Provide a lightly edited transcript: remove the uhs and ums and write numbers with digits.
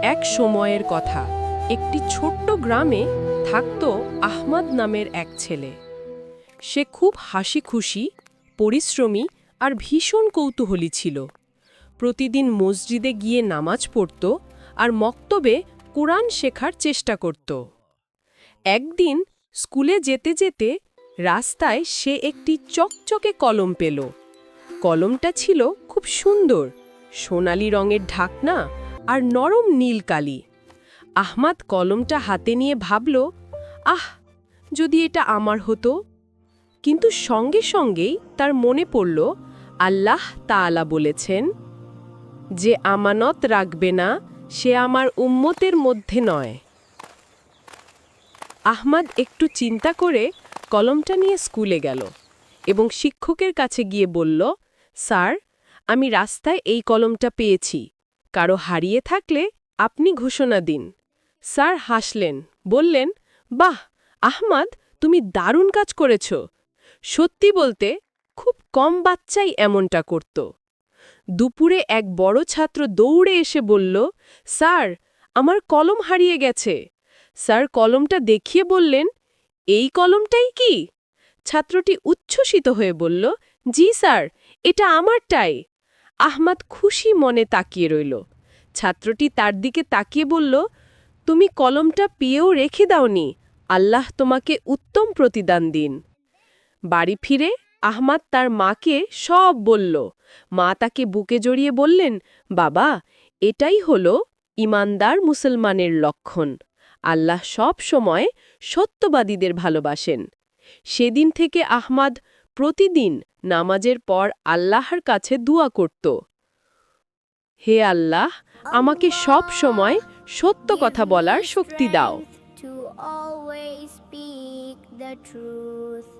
এক সময়ের কথা একটি ছোট্ট গ্রামে থাকত আহমদ নামের এক ছেলে। সে খুব হাসি খুশি, পরিশ্রমী আর ভীষণ কৌতূহলী ছিল। প্রতিদিন মসজিদে গিয়ে নামাজ পড়ত আর মক্তবে কোরআন শেখার চেষ্টা করত। একদিন স্কুলে যেতে যেতে রাস্তায় সে একটি চকচকে কলম পেল। কলমটা ছিল খুব সুন্দর, সোনালি রঙের ঢাকনা আর নরম নীল কালি। আহমদ কলমটা হাতে নিয়ে ভাবল, আহ, যদি এটা আমার হতো। কিন্তু সঙ্গে সঙ্গেই তার মনে পড়ল আল্লাহ তাআলা বলেছেন, যে আমানত রাখবে না সে আমার উম্মতের মধ্যে নয়। আহমদ একটু চিন্তা করে কলমটা নিয়ে স্কুলে গেল এবং শিক্ষকের কাছে গিয়ে বলল, স্যার, আমি রাস্তায় এই কলমটা পেয়েছি, কারো হারিয়ে থাকলে আপনি ঘোষণা দিন। স্যার হাসলেন, বললেন, বাহ আহমদ, তুমি দারুণ কাজ করেছ। সত্যি বলতে খুব কম বাচ্চাই এমনটা করত। দুপুরে এক বড় ছাত্র দৌড়ে এসে বলল, স্যার, আমার কলম হারিয়ে গেছে। স্যার কলমটা দেখিয়ে বললেন, এই কলমটাই কি? ছাত্রটি উচ্ছ্বসিত হয়ে বলল, জি স্যার, এটা আমারটাই। আহমদ খুশি মনে তাকিয়ে রইল। ছাত্রটি তার দিকে তাকিয়ে বলল, তুমি কলমটা পেয়েও রেখে দাওনি, আল্লাহ তোমাকে উত্তম প্রতিদান দিন। বাড়ি ফিরে আহমদ তার মাকে সব বলল। মা তাকে বুকে জড়িয়ে বললেন, বাবা, এটাই হলো ঈমানদার মুসলমানের লক্ষণ। আল্লাহ সব সময় সত্যবাদীদের ভালোবাসেন। সেদিন থেকে আহমদ প্রতিদিন নামাজের পর আল্লাহর কাছে দুয়া করত, হে আল্লাহ, আমাকে সব সময় সত্য কথা বলার শক্তি দাও। To always speak the truth.